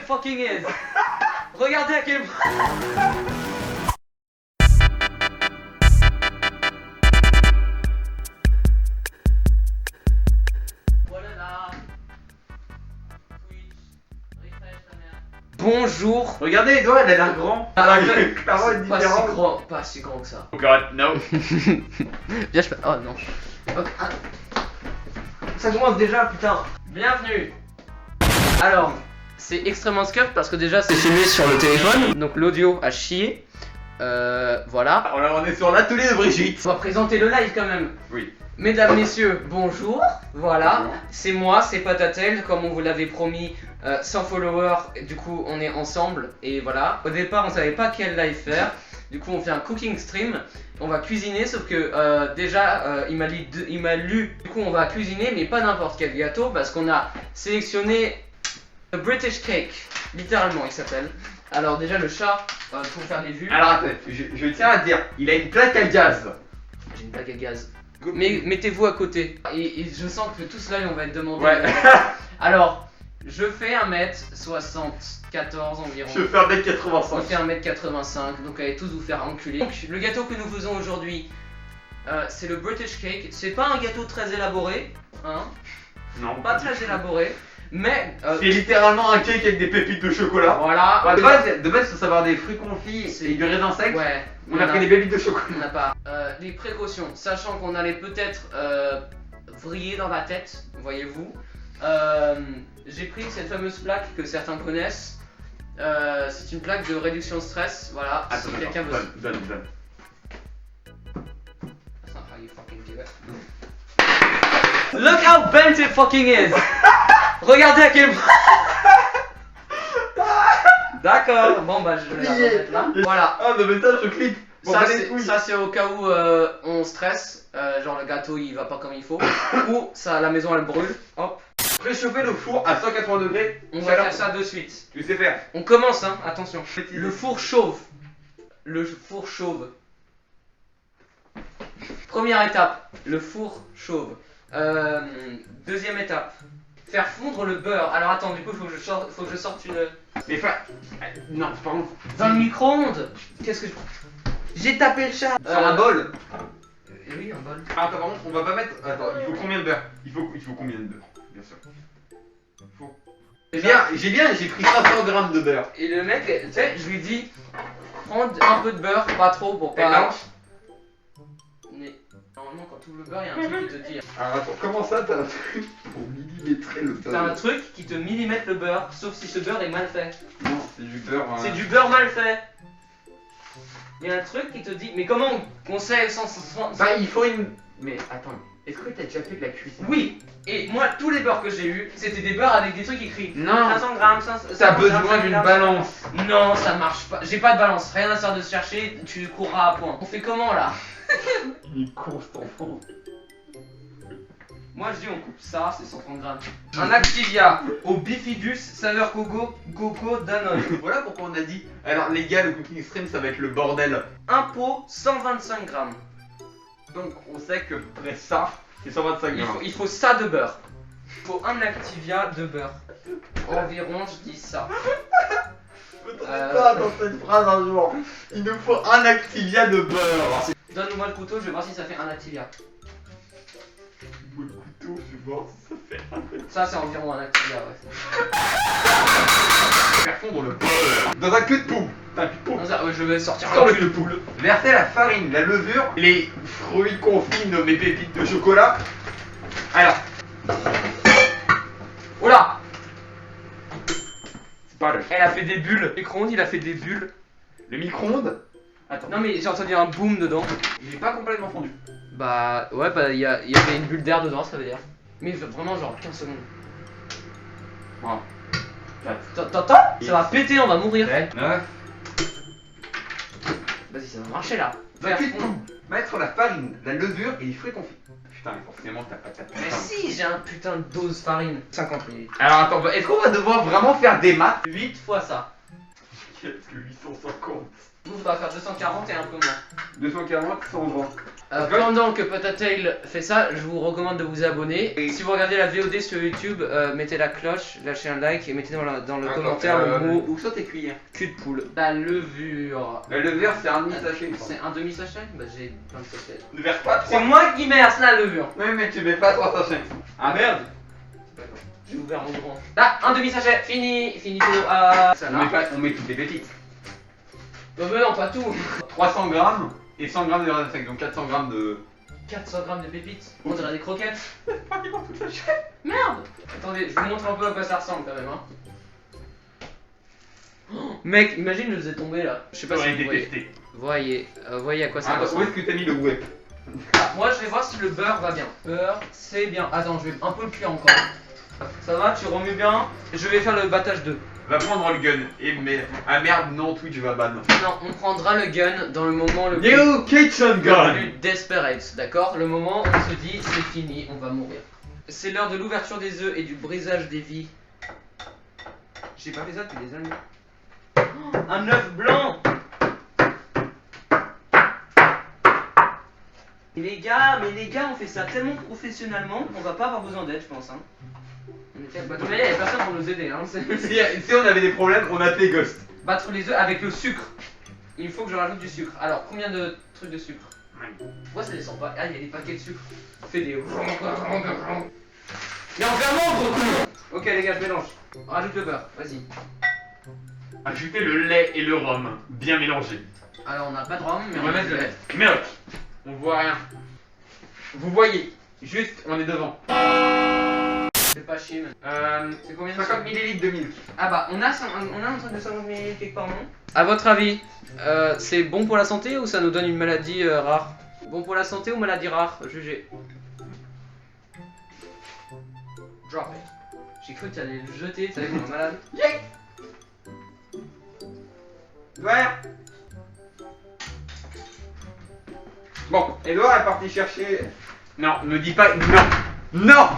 fucking is. Regardez à quel point. Bonjour. Regardez les doigts, elle a l'air grand. Ah, clairement une pas si différence. grand, pas si grand que ça. Oh god, no. Viens, je fais. Oh non. Ok, ah. Ça commence déjà, putain. Bienvenue. Alors, c'est extrêmement scuff parce que déjà c'est filmé sur le téléphone, donc l'audio a chié. Voilà. On est sur l'atelier de Brigitte. On va présenter le live quand même. Oui. Mesdames, messieurs, bonjour. Voilà, c'est moi, c'est Patatel, comme on vous l'avait promis, 100 followers, du coup on est ensemble, et voilà. Au départ on savait pas quel live faire, du coup on fait un cooking stream, on va cuisiner, sauf que déjà il m'a lu, du coup on va cuisiner, mais pas n'importe quel gâteau, parce qu'on a sélectionné le British Cake, littéralement il s'appelle. Alors déjà le chat, pour faire des vues. Alors attends, je tiens à te dire, il a une plaque à gaz. J'ai une plaque à gaz. Mais mettez-vous à côté. Et je sens que tout cela, on va être demandé. Ouais. Alors, je fais 1m74 environ. Je fais 1m85. On fait 1m85, donc allez tous vous faire enculer. Donc, le gâteau que nous faisons aujourd'hui, c'est le British Cake. C'est pas un gâteau très élaboré, hein. Non. Pas très élaboré, mais... C'est littéralement un cake avec des pépites de chocolat. Voilà. Ouais, de base, il faut savoir des fruits confits et du raisin sec. Ouais. On a pris des pépites de chocolat. On n'a pas. Les précautions, sachant qu'on allait peut-être vriller dans la tête, voyez-vous. J'ai pris cette fameuse plaque que certains connaissent. C'est une plaque de réduction de stress. Voilà. Attends, Si quelqu'un veut. donne. That's not how you fucking do it. Look how bent it fucking is. Regardez à quel point. D'accord. Bon bah je vais la remettre là. Voilà. Ah, mais ça, je clique. Bon, Ça c'est au cas où on stresse, genre le gâteau il va pas comme il faut, ou ça la maison elle brûle, hop. Préchauffer le four à 180 degrés. On va faire ça de suite. Tu sais faire. On commence hein, attention. Le four chauffe. Le four chauve. Première étape, le four chauve. Deuxième étape, faire fondre le beurre. Alors attends, du coup faut que je sorte une... Mais non, pardon. Dans le micro-ondes. Qu'est-ce que je... J'ai tapé le chat. Sur un bol. Oui, un bol. Ah, attends, par contre, on va pas mettre. Attends, il faut combien de beurre? Il faut combien de beurre? Bien sûr. J'ai pris 500 grammes de beurre. Et le mec, tu sais, je lui dis, prends un peu de beurre, pas trop pour Et pas. blanche. Mais normalement, quand tu ouvres le beurre, il y a un truc qui te dit. Alors attends, comment ça t'as un truc pour millimétrer le beurre? T'as un truc qui te millimètre le beurre, sauf si ce beurre est mal fait. Non, c'est du beurre. C'est du beurre mal fait. Il y a un truc qui te dit, mais comment on sait sans... Bah, il faut une. Mais attends, est-ce que t'as déjà fait de la cuisson? Oui. Et moi, tous les beurres que j'ai eu, c'était des beurres avec des trucs écrits. Non. 500 grammes, 500. T'as besoin d'une balance. Non, ça marche pas. J'ai pas de balance. Rien à faire de se chercher. Tu courras à point. On fait comment là? Il est con cet enfant. Moi je dis on coupe ça, c'est 130 grammes. Un Activia au bifidus saveur coco Danone. Voilà pourquoi on a dit. Alors les gars, le cooking stream ça va être le bordel. Un pot 125 grammes. Donc on sait que près ça, c'est 125 grammes. Il faut ça de beurre. Il faut un Activia de beurre. Environ, je dis ça. Je me trompe pas dans cette phrase un jour. Il nous faut un Activia de beurre. Donne-moi le couteau, je vais voir si ça fait un Activia. Le couteau, je vais voir si ça fait un. Ça c'est environ un Activia, ouais. Faire fondre le beurre dans un cul de poule. Un cul de poule. Non, ça, je vais sortir Dans un le cul de poule. Verser la farine, la levure, les fruits confits nommés pépites de chocolat. Alors. Oh là. C'est pas le. Elle a fait des bulles. Le micro-ondes, il a fait des bulles. Le micro-ondes. Attends. Non mais j'ai entendu un boom dedans. Il est pas complètement fondu. Bah ouais, bah il y avait une bulle d'air dedans, ça veut dire. Mais vraiment genre 15 secondes. Wow. T'entends? Ça va péter, on va mourir. 9. Vas-y, ça va marcher là. Va mettre la farine, la levure et les fruits confits. Putain, mais forcément t'as pas ta Mais si, j'ai un putain de dose farine. 50 minutes. Alors attends, est-ce qu'on va devoir vraiment faire des maths? 8 fois ça. Qu'est-ce que 850? Vous, faudra faire 240 et un peu moins. 240, 120. Pendant que Patatail fait ça, je vous recommande de vous abonner. Et si vous regardez la VOD sur YouTube, mettez la cloche, lâchez un like et mettez dans le commentaire le mot où sont tes cuillères? cul de poule. La levure. La levure, c'est un demi-sachet. C'est un demi-sachet? Bah j'ai plein de sachets. Ne verse pas 3. C'est moi qui verse la levure. Oui, mais tu mets pas 3 sachets. Ah merde. J'ai ouvert mon grand. Là, un demi-sachet, fini, finito. Ça On met toutes les pépites. Bah non, pas tout. 300 grammes et 100 grammes de raisin sec, donc 400 grammes de... 400 grammes de pépites. On dirait des croquettes. Ils vont tout lâcher. Merde. Attendez, je vous montre un peu à quoi ça ressemble quand même. Hein. Oh, mec, imagine, je le faisais tomber là. Je sais pas si vous voyez. Voyez à quoi ça Où ressemble. est-ce que t'as mis le web? Moi, je vais voir si le beurre va bien. Beurre, c'est bien. Attends, je vais un peu le cuire encore. Ça va, tu remues bien. Je vais faire le battage 2. Va prendre le gun et mais ah merde non Twitch va ban. Non, on prendra le gun dans le moment le New kitchen gun. plus desperate, d'accord? Le moment où on se dit c'est fini, on va mourir. C'est l'heure de l'ouverture des œufs et du brisage des vies. J'ai pas fait ça depuis des années. Oh, un œuf blanc. Mais les gars, on fait ça tellement professionnellement qu'on va pas avoir besoin d'aide, je pense. Hein. Bah, il y a personne pour nous aider. Hein. Si on avait des problèmes, on appelait Ghost. Battre les œufs avec le sucre. Il faut que je rajoute du sucre. Alors, combien de trucs de sucre? Pourquoi ça descend pas? Ah, il y a des paquets de sucre. Fais des... Il y a enfermement, gros. Ok, les gars, je mélange. Rajoute le beurre, vas-y. Ajoutez le lait et le rhum, bien mélangé. Alors, on n'a pas de rhum, mais On va mettre le lait. Merde, on voit rien. Vous voyez, juste, on est devant. Fais pas chier, man. C'est combien? 50 ml de milk. Ah bah, on a un truc de 50 ml quelque part, non? A votre avis, c'est bon pour la santé ou ça nous donne une maladie rare? Bon pour la santé ou maladie rare? Jugez. Drop it. J'ai cru que tu allais le jeter, tu savais qu'on est malade. Yeah. Ouais. Bon, Edouard est parti chercher... Non, ne dis pas... Non. Non.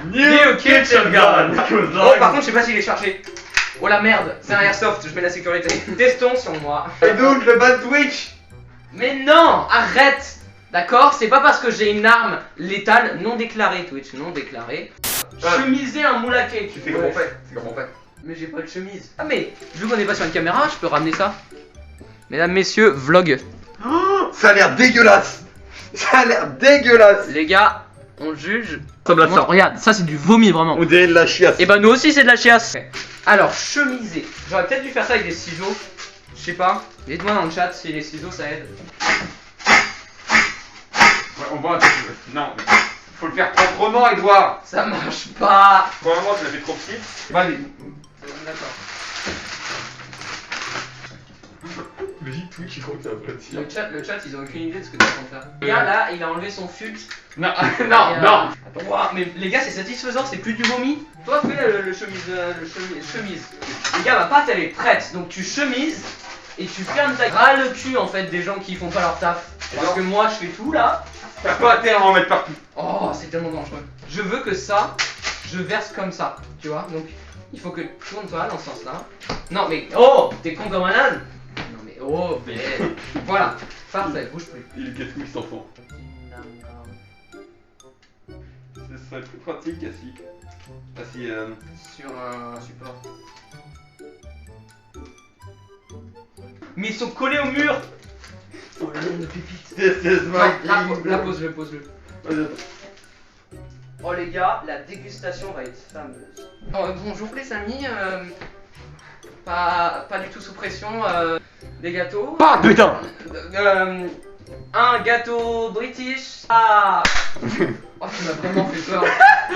New kitchen gun. Oh, par contre, je sais pas s'il est chargé. Oh la merde, c'est un airsoft, je mets la sécurité. Testons sur moi. Et donc le ban Twitch. Mais non, arrête. D'accord, c'est pas parce que j'ai une arme létale non déclarée, Twitch, non déclarée. Chemiser un moule à cake. C'est comment on fait? C'est comment on fait? Mais j'ai pas de chemise. Ah mais, vu qu'on est pas sur une caméra, je peux ramener ça. Mesdames, messieurs, vlog. Oh, ça a l'air dégueulasse. Ça a l'air dégueulasse. Les gars, on juge. Comme la sorte. Regarde, ça c'est du vomi vraiment. On dirait de la chiasse. Et bah nous aussi c'est de la chiasse. Alors, chemiser. J'aurais peut-être dû faire ça avec des ciseaux. Je sais pas. Dites-moi dans le chat si les ciseaux ça aide. Ouais, on voit un peu. Non, mais faut le faire proprement, Edouard. Ça marche pas. Probablement tu l'as fait trop petit. Vas-y. D'accord. Logique, Twitch, il croit que ça va pas tirer. Le chat, ils ont aucune idée de ce que tu es en train de faire. Regarde là, il a enlevé son fut. Non, non, non. Wow, mais les gars, c'est satisfaisant, c'est plus du vomi. Toi, fais le chemise. Les gars, ma pâte elle est prête, donc tu chemises et tu fermes ta ras le cul en fait des gens qui font pas leur taf. Parce que moi, je fais tout là. T'as pas intérêt à en mettre partout. Oh, c'est tellement dangereux. Je veux que ça, je verse comme ça, tu vois. Donc, il faut que tourne-toi dans ce sens-là. Non mais, oh, t'es con comme un âne. Non mais, oh, mais... Voilà, parfait, bouge plus. Il est casse-couille cet enfant. Ce serait plus pratique assis. Sur un support. Mais ils sont collés au mur. Oh le nombre de pépites. La pose-le. Oh les gars, la dégustation va être fameuse. Oh, bonjour les amis, pas du tout sous pression, des gâteaux. Ah putain. Un gâteau british. Ah. Oh tu m'as vraiment fait peur.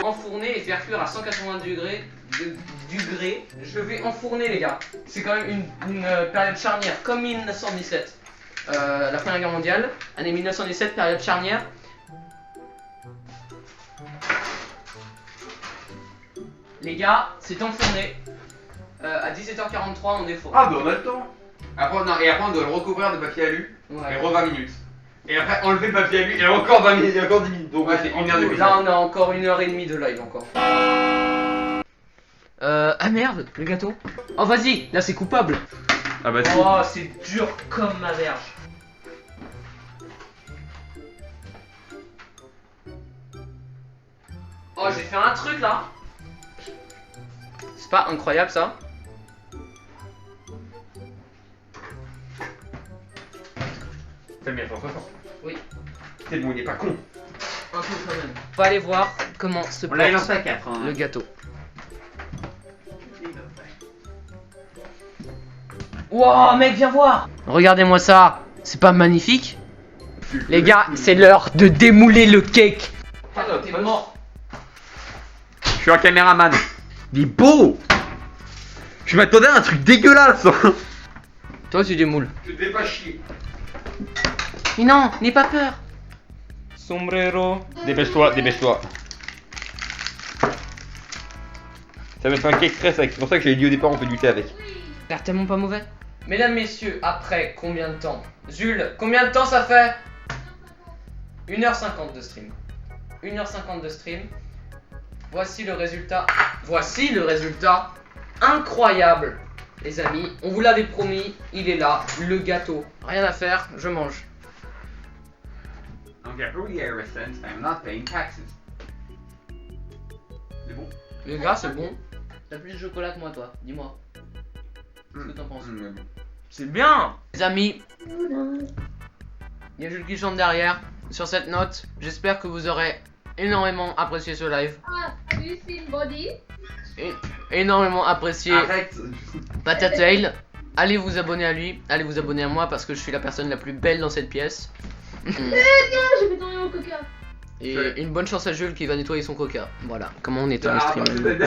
Enfourner et faire cuire à 180 degrés. Je vais enfourner les gars. C'est quand même une période charnière, comme 1917. La Première Guerre mondiale, année 1917, période charnière. Les gars, c'est enfourné. À 17h43, on est faux. Ah bah on a le temps. Après, on doit le recouvrir de papier alu. Ouais. Et 20 minutes. Et après enlever le papier alu et encore 20 minutes, et encore 10 minutes. Donc ouais, c'est 1 heure de Là on a encore 1h30 de live encore. Ah merde, le gâteau. Oh vas-y, là c'est coupable. Ah bah si. Oh c'est dur comme ma verge. Oh, j'ai fait un truc là. C'est pas incroyable ça? T'aimes bien François? Oui. C'est bon, il est pas con. Un peu quand même. On va aller voir comment se On l'a porte lancé à 4. Hein. le gâteau. Wow, mec, viens voir. Regardez-moi ça. C'est pas magnifique? Les gars, c'est l'heure de démouler le cake. T'es mort. Je suis un caméraman. Il est beau. Je m'attendais à un truc dégueulasse. Toi, tu démoules. Je te fais pas chier. Mais non, n'aie pas peur. Sombrero. Dépêche-toi, dépêche-toi. Ça va être un cake stress, c'est pour ça que j'avais dit au départ on fait du thé avec. T'as l'air tellement pas mauvais. Mesdames, messieurs, après combien de temps? Jules, combien de temps ça fait? 1h50 de stream. 1h50 de stream. Voici le résultat. Voici le résultat incroyable. Les amis, on vous l'avait promis, il est là, le gâteau. Rien à faire, je mange. Donc, since I'm not paying taxes. C'est bon? Les gars, c'est bon. T'as plus de chocolat que moi, toi. Dis-moi. Qu'est-ce que t'en penses? C'est bien. Les amis, il y a Jules qui chante derrière. Sur cette note, j'espère que vous aurez énormément apprécié ce live. Ah, do you see body? Énormément apprécié Arrête. Patatail. Allez vous abonner à lui, allez vous abonner à moi parce que je suis la personne la plus belle dans cette pièce. Non, j'ai fait tomber mon coca. Et une bonne chance à Jules qui va nettoyer son coca. Voilà, comment on nettoie le Ah, stream.